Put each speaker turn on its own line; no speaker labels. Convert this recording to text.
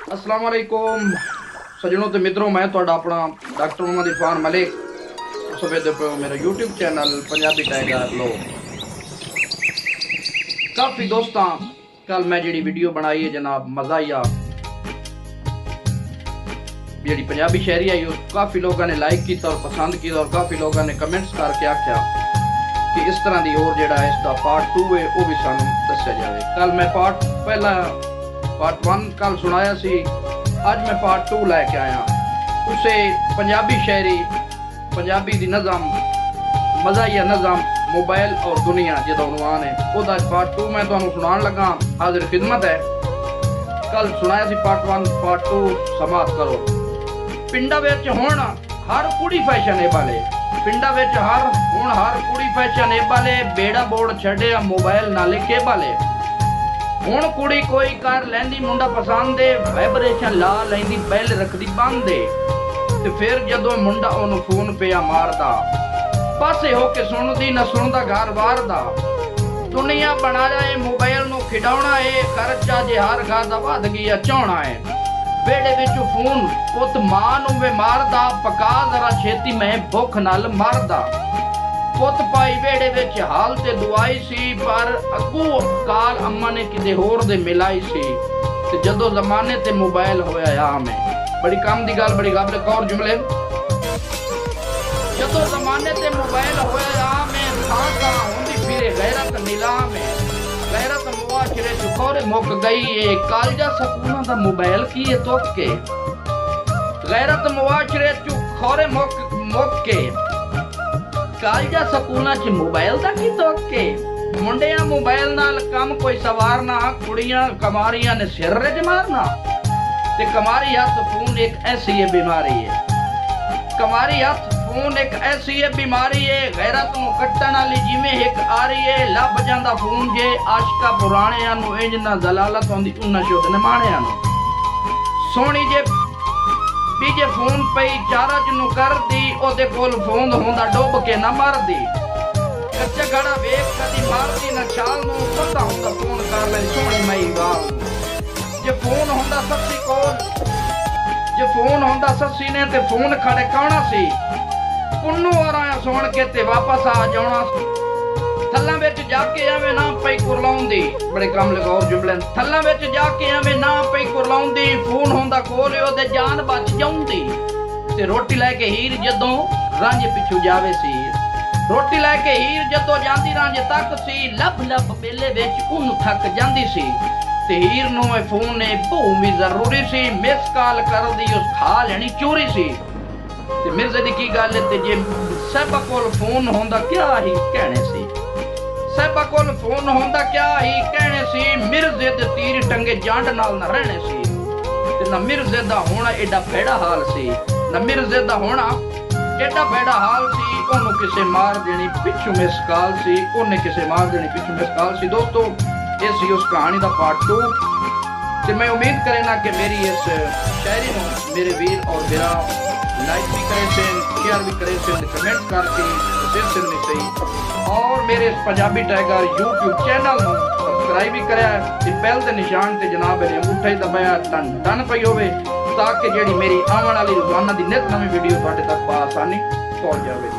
अस्सलाम वालेकुम सजनों ते मित्रों, मैं तुहाडा अपना डॉक्टर मोहम्मद इरफान मलिक सवेदे पे मेरा यूट्यूब चैनल पंजाबी टाइगर लो। काफ़ी दोस्तां कल मैं जी वीडियो बनाई है जनाब मज़ाहिया जी पंजाबी शायरी आई, काफ़ी लोगों ने लाइक किया और पसंद किया और काफ़ी लोगों ने कमेंट्स करके आख्या कि इस तरह की और जड़ा इसका पार्ट 2 है वो भी सानू दस्या जाए। कल मैं पार्ट 1 कल सुनाया सी, अज मैं पार्ट 2 लैके आया। उसे पंजाबी शायरी पंजाबी दी नज़म मज़ाहिया नज़म मोबाइल और दुनिया जिहदा उनवान है उहदा पार्ट 2 मैं तुहानू सुनान लगा, हाजिर खिदमत है। कल सुनाया सी पार्ट 1, पार्ट 2 समाप्त करो। पिंडा विच हुण हर कुड़ी फैशनेबल है, पिंडा विच हर कुड़ी फैशनेबल है, बेड़ा बोर्ड छड्डिया मोबाइल नाले केबल है। हुण कुड़ी कोई कर लैंदी मुंडा पसंद है, वाइब्रेशन ला लैंदी बैल रखदी बंद है, ते फिर जदों मुंडा ओनू फोन पिया मारदा पासे होके सुनदी न सुनदा घर बार दा। दुनिया बनाया है मोबाइल नू खिडौना है, खर्चा जे हर घर दा वध गया चाहना है। बेड़े विच फोन पुत मां नू वे मारदा, पका जरा छेती मैं भुख नाल मरदा। पुत पाई बेड़े विच हाल ते दुआई सी, पर अगू काल अम्मा ने किते होर दे मिलाई सी, ते जदों जमाने ते मोबाइल होया आम है। बड़ी काम दी गल, बड़ी काबिल गौर जुमले। जदों जमाने ते मोबाइल होया आम है, था हुंदी फिरे गैरत नीलाम है। गैरत मुआशरे च खोरे मुक गई है, कालजा सकूना दा मोबाइल की है तोके। गैरत मुआशरे च खोरे मुक के, कालजा सकूना च मोबाइल दा की तोके। मुंडिया मोबाइल नाल कम कोई सवारना, कुड़ियां कमारियां ने सिर रज मारना, ते कमारी हथ फोन एक ऐसी है बीमारी है। कमारी हथ फोन एक ऐसी है बीमारी है, गैरत नू कट्टण वाली जिवें एक आ रही है। लभ जांदा फोन जे आशिका पुराणियां नू, इंज ना जलालत होंदी उन्ना शुद्ध ने माणियां नू। सोहणी जे बीजे फोन पई चारा च नू करदी, ओदे कोल फोन होंदा डुब के ना मरदी। कच्चा घड़ा वेख कदी मारदी ना छाल नू, पता होंदा फोन कर ले सोहणी मई वाल। जे फोन होंदा सस्सी कोल, जे फोन होंदा सस्सी ने ते फोन खड़े काउणा सी, पुन्नू आराया सुन के ते वापस आ जाना। थल्ला विच जाके एवें ना पई कुरलाउंदी, बड़े काम लगाओ जुमले। थल्ला विच जाके एवें ना पई कुरलाउंदी, फोन होंदा कोल ओदे जान बच जाउंदी। ते रोटी लैके हीर जदों रांझे पिछू जावे सी, रोटी लैके हीर जदों जांदी रांझे तक सी, लब लब बेले विच उन थक जांदी सी। ते हीर नू फोन ने बहु भी जरूरी सी, मिस कॉल करदी उस खा लेनी चोरी सी। ते मिर्जे दी की गल ते जे साहिबा कोल फोन होंदा क्या ही कहने सी, साहिबा कोल फोन होंदा क्या ही कहने सी। मिर्जे दे तीर टंगे जांड नाल ना रहने सी, ते ना मिर्जे दा होना एडा भेड़ा हाल सी, ना मिर्जे दा होना एडा भेड़ा हाल सी। ओनू किसे मार देनी पिछू मिस कॉल सी, ओने किसे मार देनी पिछू मिस कॉल सी। दोस्तों ये सी उस कहानी दा पार्ट 2, ते मैं उम्मीद करे ना कि मेरी इस शायरी नू मेरे वीर और मेरा लाइक भी करे से, शेयर भी करे से, कमेंट करके फिर से नहीं सही। और मेरे पंजाबी टाइगर यूट्यूब चैनल नू सब्सक्राइब भी करे, बेल के निशान ते जनाब ने अंगूठा ही दबाया टन टन पई होवे, ताकि जेड़ी मेरी आने वाली रोजाना दी नित नवी वीडियो तुहाडे तक आसानी पहुंच जावे।